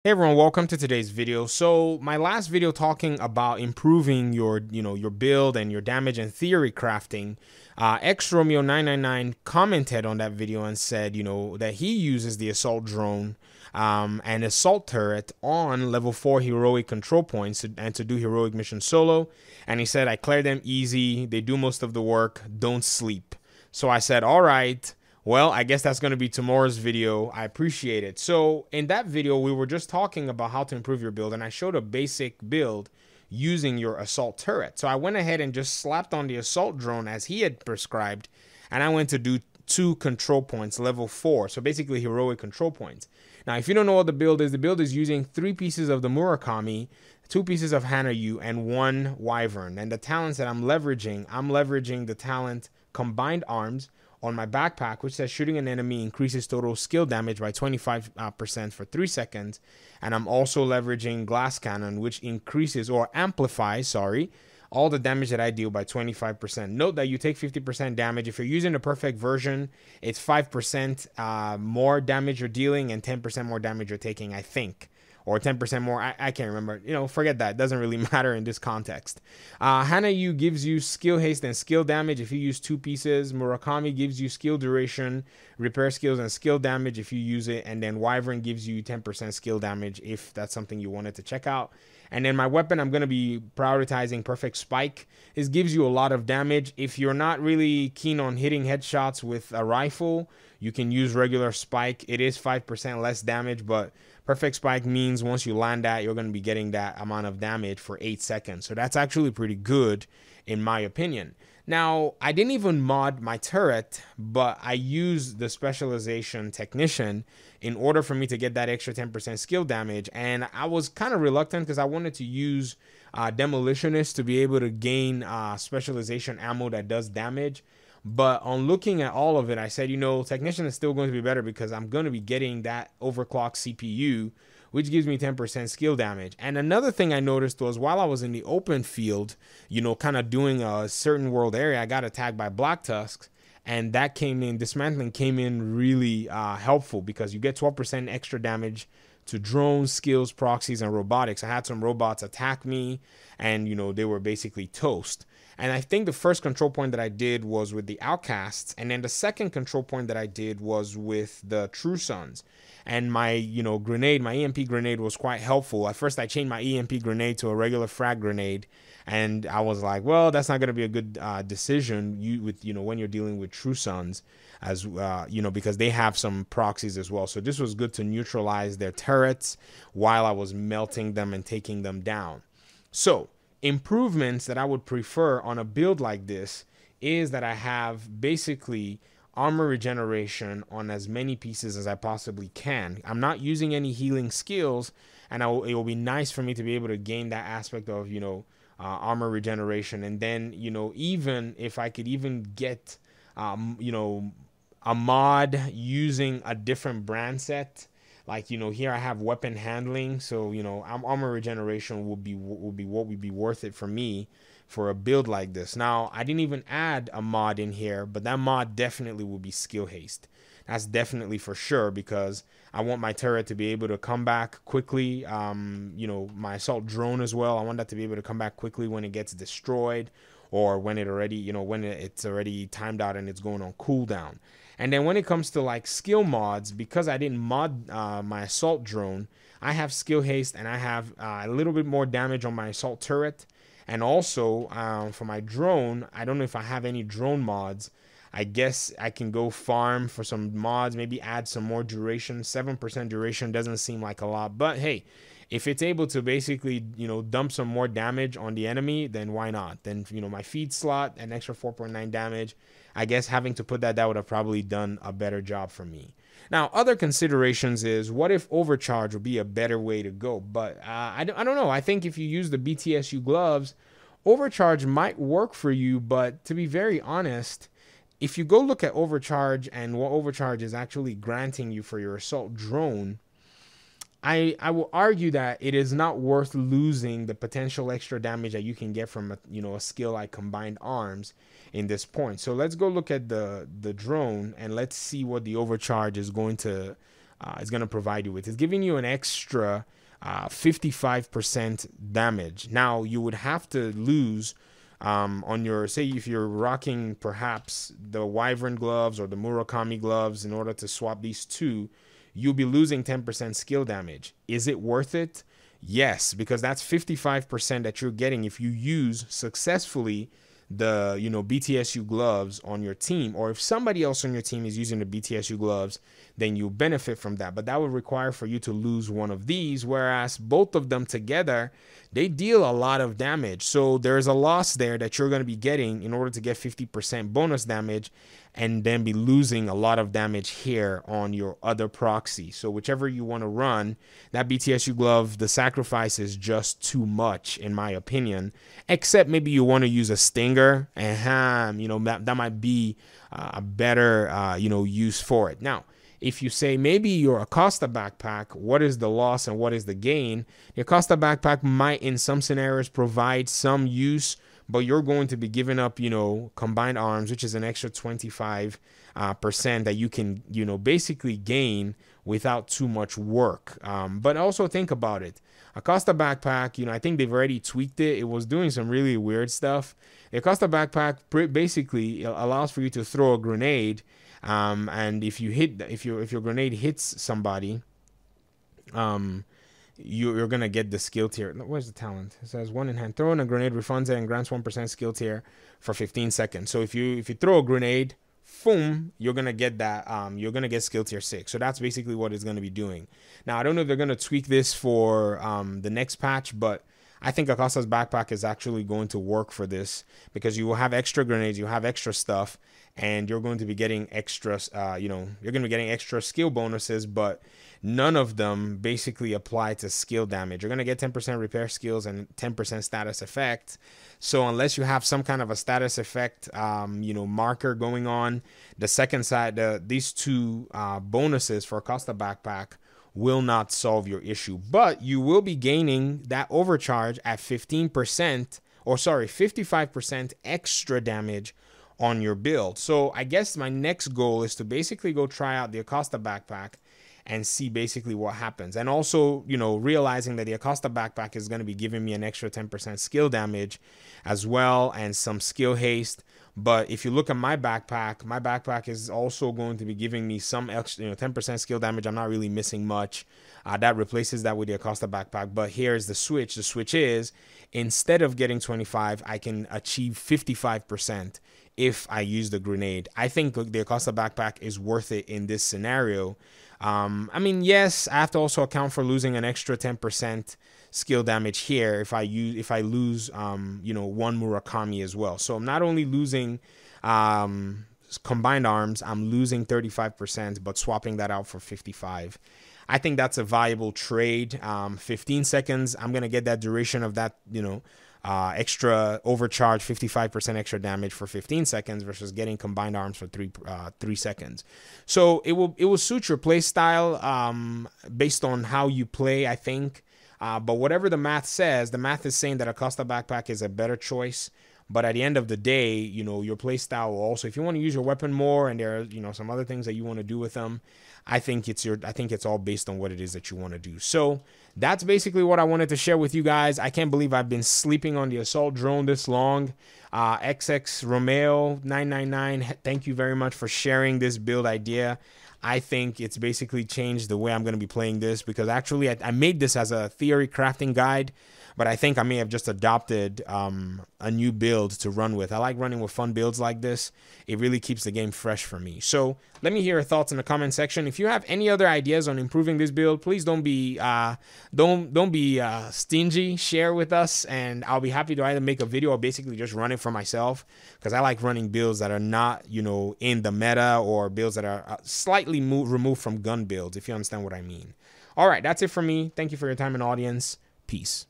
Hey everyone, welcome to today's video. So my last video talking about improving your build and your damage and theory crafting, X Romeo 999 commented on that video and said, that he uses the assault drone and assault turret on level 4 heroic control points and to do heroic missions solo. And he said, I clear them easy. They do most of the work. Don't sleep. So I said, all right. Well, I guess that's going to be tomorrow's video. I appreciate it. So in that video, we were just talking about how to improve your build, and I showed a basic build using your assault turret. So I went ahead and just slapped on the assault drone as he had prescribed, and I went to do 2 control points, level 4. So basically heroic control points. Now, if you don't know what the build is using 3 pieces of the Murakami, 2 pieces of Hanayu, and 1 Wyvern. And the talents that I'm leveraging the talent Combined Arms on my backpack, which says shooting an enemy increases total skill damage by 25% for 3 seconds. And I'm also leveraging Glass Cannon, which increases or amplifies, all the damage that I deal by 25%. Note that you take 50% damage. If you're using the perfect version, it's 5% more damage you're dealing and 10% more damage you're taking, I think. Or 10% more, I can't remember. Forget that. It doesn't really matter in this context. Hanayu gives you skill haste and skill damage if you use 2 pieces. Murakami gives you skill duration, repair skills, and skill damage if you use it. And then Wyvern gives you 10% skill damage if that's something you wanted to check out. And then my weapon, I'm going to be prioritizing Perfect Spike. This gives you a lot of damage. If you're not really keen on hitting headshots with a rifle, you can use regular Spike. It is 5% less damage, but Perfect Spike means once you land that, you're going to be getting that amount of damage for 8 seconds. So that's actually pretty good, in my opinion. Now, I didn't even mod my turret, but I used the specialization technician in order for me to get that extra 10% skill damage. And I was kind of reluctant because I wanted to use demolitionist to be able to gain specialization ammo that does damage. But on looking at all of it, I said, technician is still going to be better because I'm going to be getting that overclocked CPU, which gives me 10% skill damage. And another thing I noticed was while I was in the open field, kind of doing a certain world area, I got attacked by Black Tusks. And that dismantling came in really helpful because you get 12% extra damage to drones, skills, proxies, and robotics. I had some robots attack me and, they were basically toast. And I think the first control point that I did was with the Outcasts. And then the second control point that I did was with the True Sons. And my, grenade, my EMP grenade was quite helpful. At first, I changed my EMP grenade to a regular frag grenade. And I was like, well, that's not going to be a good decision when you're dealing with True Sons, as because they have some proxies as well. So this was good to neutralize their turrets while I was melting them and taking them down. So improvements that I would prefer on a build like this is that I have basically armor regeneration on as many pieces as I possibly can. I'm not using any healing skills, and it will be nice for me to be able to gain that aspect of armor regeneration. And then even if I could even get a mod using a different brand set, like here I have weapon handling, so armor regeneration would be what would be worth it for me for a build like this. Now, I didn't even add a mod in here, but that mod definitely will be skill haste. That's definitely for sure, because I want my turret to be able to come back quickly. My assault drone as well, I want that to be able to come back quickly when it gets destroyed, or when it already, when it's already timed out and it's going on cooldown. And then when it comes to like skill mods, because I didn't mod my assault drone, I have skill haste and I have a little bit more damage on my assault turret. And also for my drone, I don't know if I have any drone mods. I guess I can go farm for some mods, maybe add some more duration. 7% duration doesn't seem like a lot, but hey, if it's able to basically, dump some more damage on the enemy, then why not? Then, my feed slot, an extra 4.9 damage. I guess having to put that would have probably done a better job for me. Now, other considerations is, what if overcharge would be a better way to go? But I don't know. I think if you use the BTSU gloves, overcharge might work for you. But to be very honest, if you go look at overcharge and what overcharge is actually granting you for your assault drone, I will argue that it is not worth losing the potential extra damage that you can get from a skill like Combined Arms in this point. So let's go look at the drone and let's see what the overcharge is going to provide you with. It's giving you an extra 55% damage. Now you would have to lose on your, say if you're rocking perhaps the Wyvern gloves or the Murakami gloves, in order to swap these two, you'll be losing 10% skill damage. Is it worth it? Yes, because that's 55% that you're getting if you use successfully the BTSU gloves on your team, or if somebody else on your team is using the BTSU gloves, then you benefit from that. But that would require for you to lose one of these, whereas both of them together, they deal a lot of damage. So there's a loss there that you're going to be getting in order to get 50% bonus damage, and then be losing a lot of damage here on your other proxy. So whichever you want to run, that BTSU glove, the sacrifice is just too much in my opinion, except maybe you want to use a stinger, and that might be a better use for it. Now, if you say maybe your Acosta backpack, what is the loss and what is the gain? The Acosta backpack might in some scenarios provide some use, but you're going to be giving up, combined arms, which is an extra 25% that you can, basically gain without too much work. But also think about it. Acosta backpack, I think they've already tweaked it. It was doing some really weird stuff. The Acosta backpack basically allows for you to throw a grenade, and if your grenade hits somebody, you're gonna get the skill tier. Where's the talent? It says 1 in hand. Throwing a grenade refunds it and grants 1% skill tier for 15 seconds. So if you throw a grenade, boom, you're gonna get that. You're gonna get skill tier 6. So that's basically what it's gonna be doing. Now I don't know if they're gonna tweak this for the next patch, but I think Acosta's backpack is actually going to work for this, because you will have extra grenades, you have extra stuff, and you're going to be getting extra, you're going to be getting extra skill bonuses, but none of them basically apply to skill damage. You're going to get 10% repair skills and 10% status effect. So unless you have some kind of a status effect, marker going on, the second side, these two bonuses for Acosta backpack will not solve your issue, but you will be gaining that overcharge at 55% extra damage on your build. So I guess my next goal is to basically go try out the Acosta backpack and see basically what happens. And also, realizing that the Acosta backpack is going to be giving me an extra 10% skill damage as well, and some skill haste. But if you look at my backpack is also going to be giving me some extra, 10% skill damage. I'm not really missing much. That replaces that with the Acosta backpack. But here's the switch. The switch is, instead of getting 25, I can achieve 55% if I use the grenade. I think the Acosta backpack is worth it in this scenario. I mean, yes, I have to also account for losing an extra 10% skill damage here if I lose one Murakami as well. So I'm not only losing combined arms, I'm losing 35%, but swapping that out for 55. I think that's a viable trade. 15 seconds, I'm gonna get that duration of that, extra overcharge, 55% extra damage for 15 seconds versus getting combined arms for 3 seconds. So it will suit your play style based on how you play, I think. But whatever the math says, the math is saying that Acosta backpack is a better choice. But at the end of the day, your play style will also, if you want to use your weapon more and there are, some other things that you want to do with them, I think it's all based on what it is that you want to do. So that's basically what I wanted to share with you guys. I can't believe I've been sleeping on the assault drone this long. XX Romeo 999, thank you very much for sharing this build idea. I think it's basically changed the way I'm going to be playing this, because actually I made this as a theory crafting guide, but I think I may have just adopted a new build to run with. I like running with fun builds like this. It really keeps the game fresh for me. So let me hear your thoughts in the comment section. If you have any other ideas on improving this build, please don't be stingy. Share with us, and I'll be happy to either make a video or basically just run it for myself, because I like running builds that are not in the meta, or builds that are slightly removed from gun builds, if you understand what I mean. All right, that's it for me. Thank you for your time and audience. Peace.